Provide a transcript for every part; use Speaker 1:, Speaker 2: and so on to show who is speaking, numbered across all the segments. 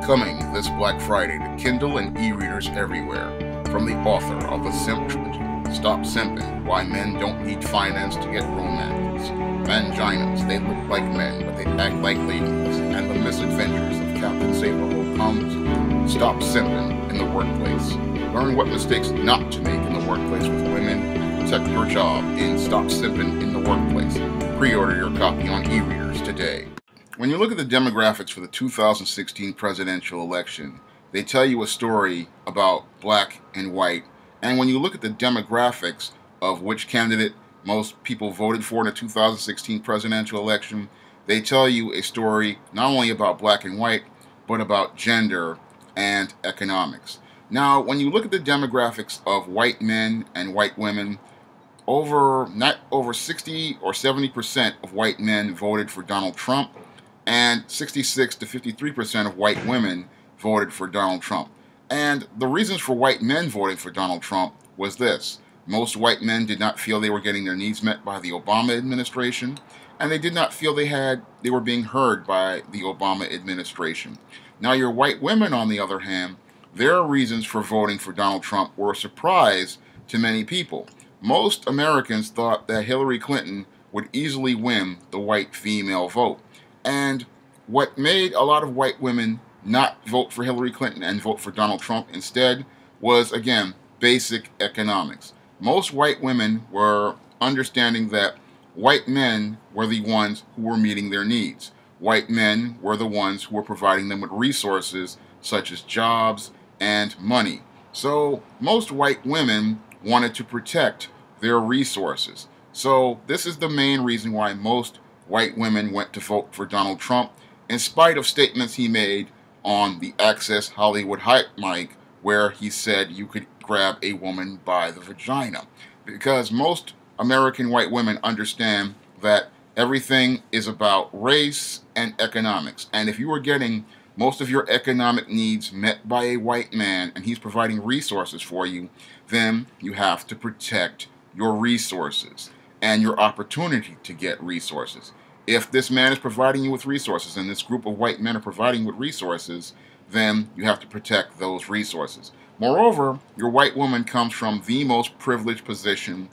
Speaker 1: Coming this Black Friday to Kindle and e-readers everywhere. From the author of the Simp Trilogy, Stop Simping, Why Men Don't Need Finance to Get Romance, Vanginas, They Look Like Men But They Act Like Ladies, and The Misadventures of Captain Sable Comes, Stop Simping in the Workplace. Learn what mistakes not to make in the workplace with women and protect your job in Stop Simping in the Workplace. Pre-order your copy on e-readers today. When you look at the demographics for the 2016 presidential election, they tell you a story about black and white. And when you look at the demographics of which candidate most people voted for in the 2016 presidential election, they tell you a story not only about black and white, but about gender and economics. Now, when you look at the demographics of white men and white women, not over 60 or 70% of white men voted for Donald Trump, and 66 to 53% of white women voted for Donald Trump. And the reasons for white men voting for Donald Trump was this. Most white men did not feel they were getting their needs met by the Obama administration, and they did not feel they were being heard by the Obama administration. Now, your white women, on the other hand, their reasons for voting for Donald Trump were a surprise to many people. Most Americans thought that Hillary Clinton would easily win the white female vote. And what made a lot of white women not vote for Hillary Clinton and vote for Donald Trump instead was, again, basic economics. Most white women were understanding that white men were the ones who were meeting their needs. White men were the ones who were providing them with resources such as jobs and money. So most white women wanted to protect their resources. So this is the main reason why most white women went to vote for Donald Trump, in spite of statements he made on the Access Hollywood Hype mic, where he said you could grab a woman by the vagina. Because most American white women understand that everything is about race and economics. And if you are getting most of your economic needs met by a white man and he's providing resources for you, then you have to protect your resources and your opportunity to get resources. If this man is providing you with resources and this group of white men are providing you with resources, then you have to protect those resources. Moreover, your white woman comes from the most privileged position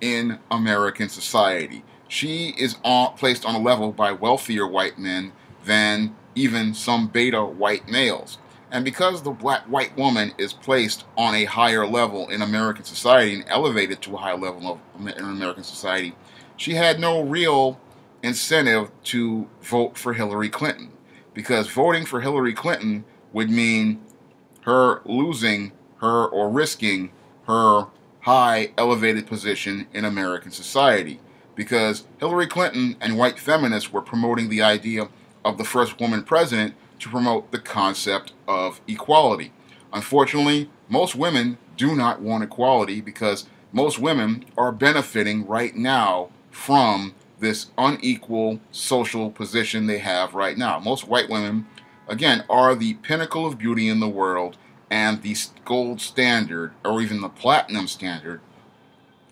Speaker 1: in American society. She is placed on a level by wealthier white men than even some beta white males. And because the black white woman is placed on a higher level in American society and elevated to a higher level in American society, she had no real incentive to vote for Hillary Clinton, because voting for Hillary Clinton would mean her losing her or risking her high elevated position in American society, because Hillary Clinton and white feminists were promoting the idea of the first woman president to promote the concept of equality. Unfortunately, most women do not want equality because most women are benefiting right now from this unequal social position they have right now. Most white women, again, are the pinnacle of beauty in the world and the gold standard, or even the platinum standard,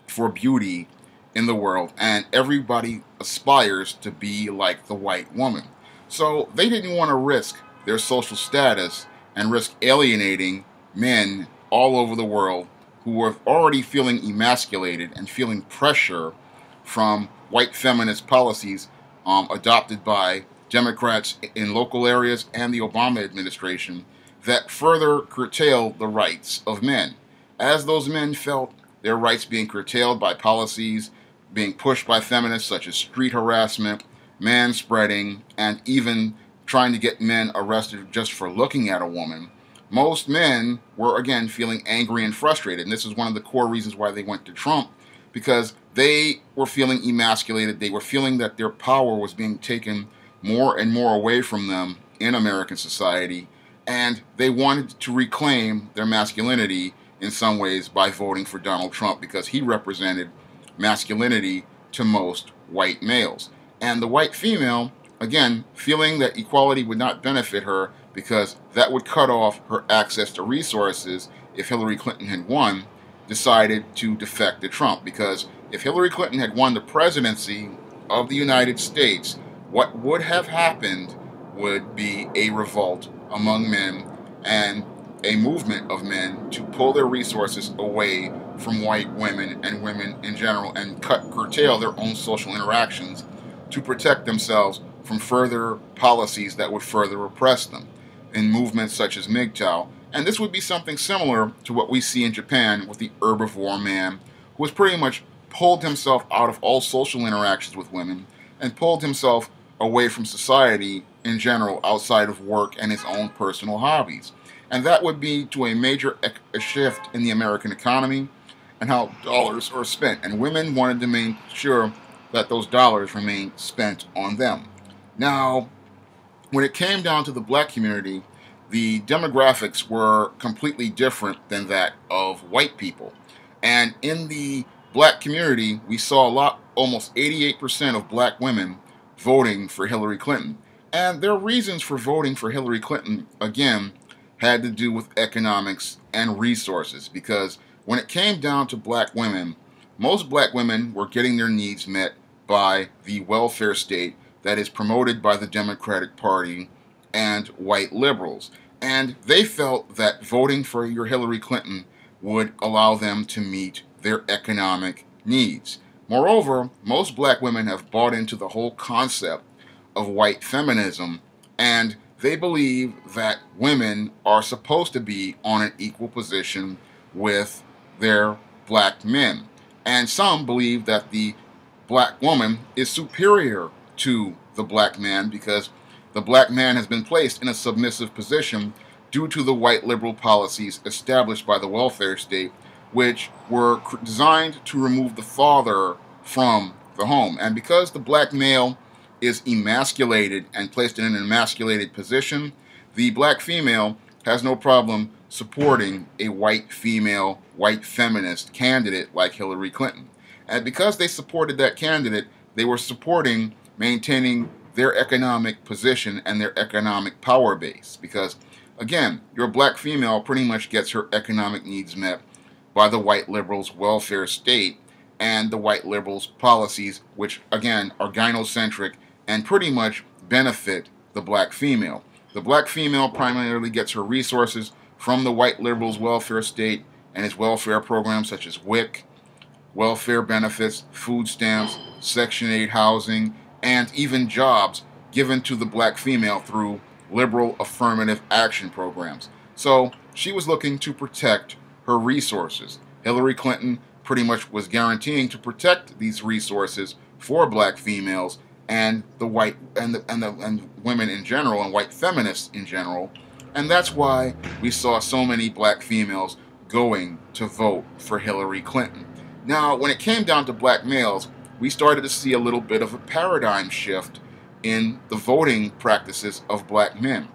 Speaker 1: for beauty in the world. And everybody aspires to be like the white woman. So they didn't want to risk their social status and risk alienating men all over the world who were already feeling emasculated and feeling pressure from white feminist policies adopted by Democrats in local areas and the Obama administration that further curtailed the rights of men. As those men felt their rights being curtailed by policies being pushed by feminists such as street harassment, manspreading, and even trying to get men arrested just for looking at a woman, most men were again feeling angry and frustrated. And this is one of the core reasons why they went to Trump, because they were feeling emasculated. They were feeling that their power was being taken more and more away from them in American society, and they wanted to reclaim their masculinity in some ways by voting for Donald Trump, because he represented masculinity to most white males. And the white female, again, feeling that equality would not benefit her because that would cut off her access to resources if Hillary Clinton had won, decided to defect to Trump. Because if Hillary Clinton had won the presidency of the United States, what would have happened would be a revolt among men and a movement of men to pull their resources away from white women and women in general and curtail their own social interactions to protect themselves from further policies that would further oppress them in movements such as MGTOW. And this would be something similar to what we see in Japan with the herbivore man, who has pretty much pulled himself out of all social interactions with women and pulled himself away from society in general outside of work and his own personal hobbies. And that would be to a major shift in the American economy and how dollars are spent. And women wanted to make sure that those dollars remain spent on them. Now, when it came down to the black community, the demographics were completely different than that of white people. And in the black community, we saw almost 88% of black women voting for Hillary Clinton. And their reasons for voting for Hillary Clinton, again, had to do with economics and resources. Because when it came down to black women, most black women were getting their needs met by the welfare state that is promoted by the Democratic Party and white liberals. And they felt that voting for your Hillary Clinton would allow them to meet their economic needs. Moreover, most black women have bought into the whole concept of white feminism, and they believe that women are supposed to be on an equal position with their black men. And some believe that the black woman is superior to the black man because the black man has been placed in a submissive position due to the white liberal policies established by the welfare state, which were designed to remove the father from the home. And because the black male is emasculated and placed in an emasculated position, the black female has no problem supporting a white female, white feminist candidate like Hillary Clinton. And because they supported that candidate, they were supporting maintaining their economic position and their economic power base. Because, again, your black female pretty much gets her economic needs met by the white liberals' welfare state and the white liberals' policies, which, again, are gynocentric and pretty much benefit the black female. The black female primarily gets her resources from the white liberals' welfare state and its welfare programs such as WIC, welfare benefits, food stamps, Section 8 housing, and even jobs given to the black female through liberal affirmative action programs. So she was looking to protect her resources. Hillary Clinton pretty much was guaranteeing to protect these resources for black females and the white and women in general and white feminists in general. And that's why we saw so many black females going to vote for Hillary Clinton. Now, when it came down to black males, we started to see a little bit of a paradigm shift in the voting practices of black men.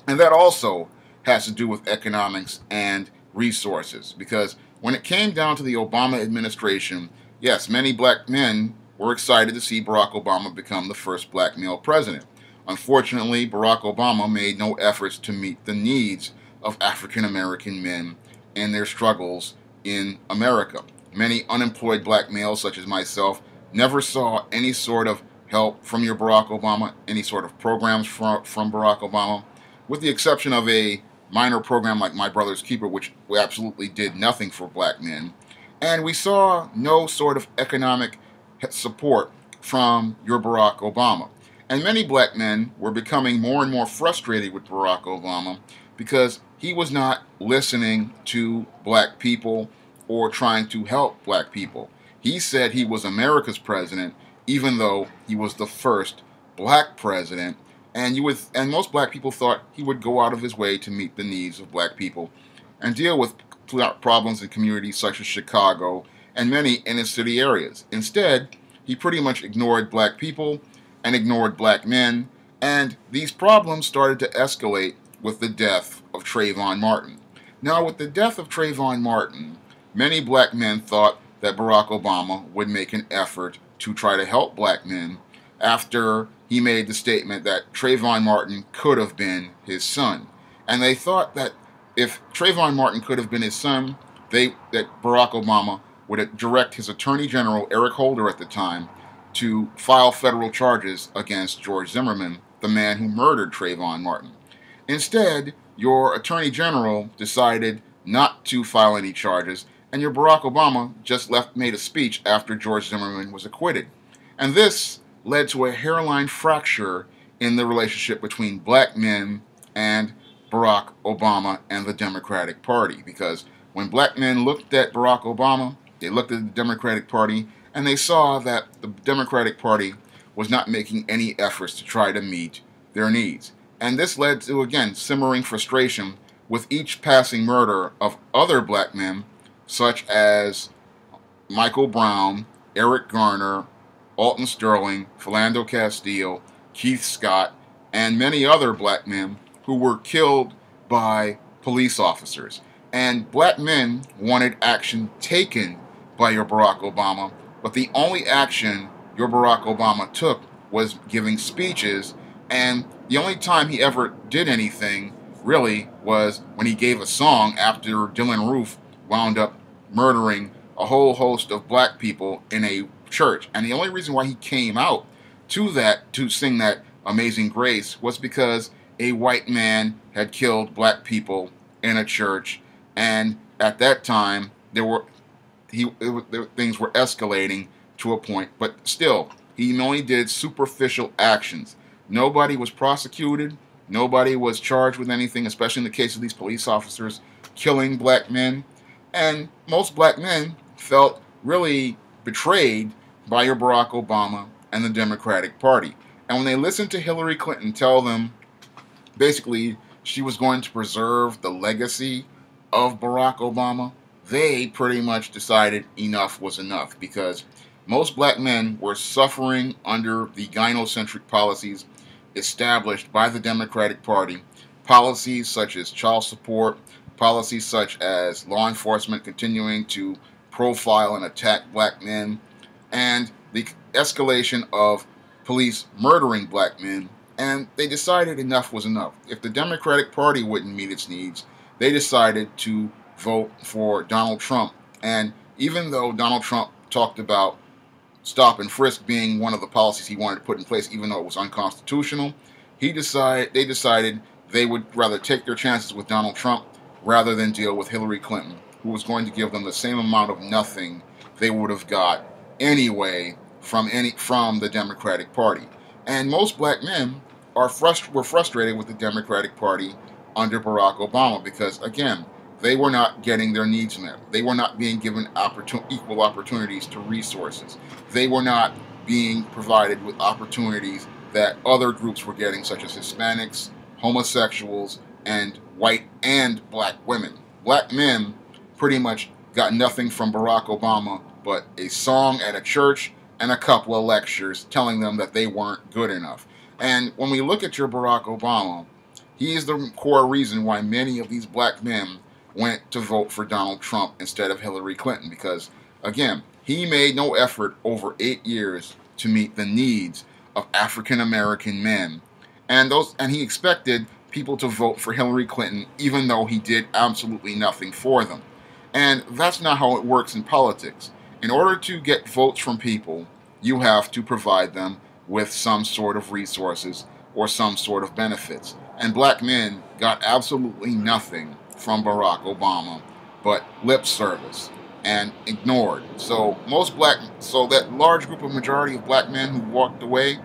Speaker 1: And that also has to do with economics and resources. Because when it came down to the Obama administration, yes, many black men were excited to see Barack Obama become the first black male president. Unfortunately, Barack Obama made no efforts to meet the needs of African American men and their struggles in America. Many unemployed black males, such as myself, never saw any sort of help from your Barack Obama, any sort of programs from Barack Obama, with the exception of a minor program like My Brother's Keeper, which absolutely did nothing for black men. And we saw no sort of economic support from your Barack Obama. And many black men were becoming more and more frustrated with Barack Obama because he was not listening to black people or trying to help black people. He said he was America's president, even though he was the first black president. And most black people thought he would go out of his way to meet the needs of black people and deal with problems in communities such as Chicago and many inner city areas. Instead, he pretty much ignored black people and ignored black men, and these problems started to escalate with the death of Trayvon Martin. Now, with the death of Trayvon Martin, many black men thought that Barack Obama would make an effort to try to help black men after he made the statement that Trayvon Martin could have been his son. And they thought that if Trayvon Martin could have been his son, that Barack Obama would direct his Attorney General, Eric Holder at the time, to file federal charges against George Zimmerman, the man who murdered Trayvon Martin. Instead, your Attorney General decided not to file any charges, and your Barack Obama just made a speech after George Zimmerman was acquitted. And this led to a hairline fracture in the relationship between black men and Barack Obama and the Democratic Party. Because when black men looked at Barack Obama, they looked at the Democratic Party, and they saw that the Democratic Party was not making any efforts to try to meet their needs. And this led to, again, simmering frustration with each passing murder of other black men, such as Michael Brown, Eric Garner, Alton Sterling, Philando Castile, Keith Scott, and many other black men who were killed by police officers. And black men wanted action taken by your Barack Obama, but the only action your Barack Obama took was giving speeches, and the only time he ever did anything, really, was when he gave a song after Dylan Roof wound up murdering a whole host of black people in a church. And the only reason why he came out to sing that Amazing Grace was because a white man had killed black people in a church, and at that time things were escalating to a point. But still, he only did superficial actions. Nobody was prosecuted. Nobody was charged with anything, especially in the case of these police officers killing black men. And most black men felt really betrayed by your Barack Obama and the Democratic Party. And when they listened to Hillary Clinton tell them basically she was going to preserve the legacy of Barack Obama, they pretty much decided enough was enough, because most black men were suffering under the gynocentric policies established by the Democratic Party, policies such as child support, policies such as law enforcement continuing to profile and attack black men, and the escalation of police murdering black men. And they decided enough was enough. If the Democratic Party wouldn't meet its needs, they decided to vote for Donald Trump. And even though Donald Trump talked about stop and frisk being one of the policies he wanted to put in place, even though it was unconstitutional, they decided they would rather take their chances with Donald Trump rather than deal with Hillary Clinton, who was going to give them the same amount of nothing they would have got anyway from the Democratic Party. And most black men were frustrated with the Democratic Party under Barack Obama because, again, they were not getting their needs met. They were not being given equal opportunities to resources. They were not being provided with opportunities that other groups were getting, such as Hispanics, homosexuals, and white and black women. Black men pretty much got nothing from Barack Obama but a song at a church and a couple of lectures telling them that they weren't good enough. And when we look at your Barack Obama, he is the core reason why many of these black men went to vote for Donald Trump instead of Hillary Clinton, because, again, he made no effort over 8 years to meet the needs of African American men, and he expected people to vote for Hillary Clinton even though he did absolutely nothing for them. And that's not how it works in politics. In order to get votes from people, you have to provide them with some sort of resources or some sort of benefits. And black men got absolutely nothing from Barack Obama but lip service and ignored. So that large group of majority of black men who walked away,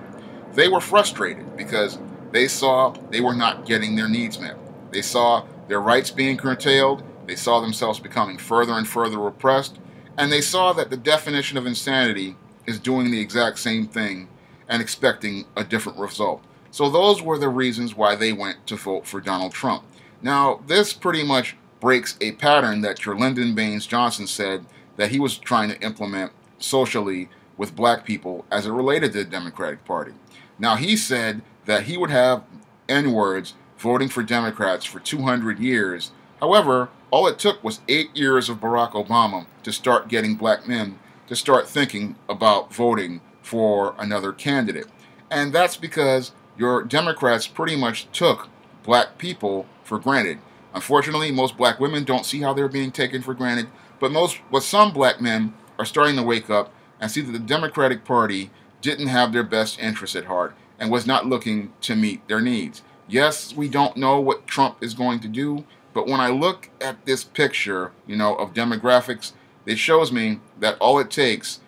Speaker 1: they were frustrated because they saw they were not getting their needs met. They saw their rights being curtailed. They saw themselves becoming further and further oppressed. And they saw that the definition of insanity is doing the exact same thing and expecting a different result. So those were the reasons why they went to vote for Donald Trump. Now, this pretty much breaks a pattern that your Lyndon Baines Johnson said that he was trying to implement socially with black people as it related to the Democratic Party. Now, he said that he would have N-words voting for Democrats for 200 years. However, all it took was 8 years of Barack Obama to start getting black men to start thinking about voting for another candidate. And that's because your Democrats pretty much took black people for granted. Unfortunately, most black women don't see how they're being taken for granted, but some black men are starting to wake up and see that the Democratic Party didn't have their best interests at heart and was not looking to meet their needs. Yes, we don't know what Trump is going to do, but when I look at this picture, of demographics, it shows me that all it takes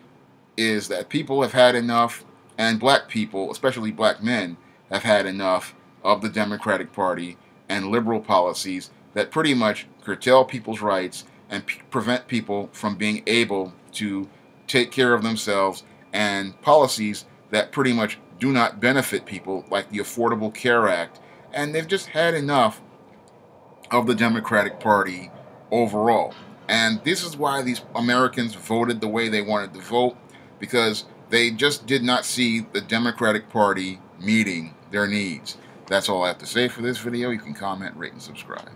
Speaker 1: is that people have had enough, and black people, especially black men, have had enough of the Democratic Party and liberal policies that pretty much curtail people's rights and prevent people from being able to take care of themselves, and policies that pretty much do not benefit people, like the Affordable Care Act. And they've just had enough of the Democratic Party overall. And this is why these Americans voted the way they wanted to vote, because they just did not see the Democratic Party meeting their needs. That's all I have to say for this video. You can comment, rate, and subscribe.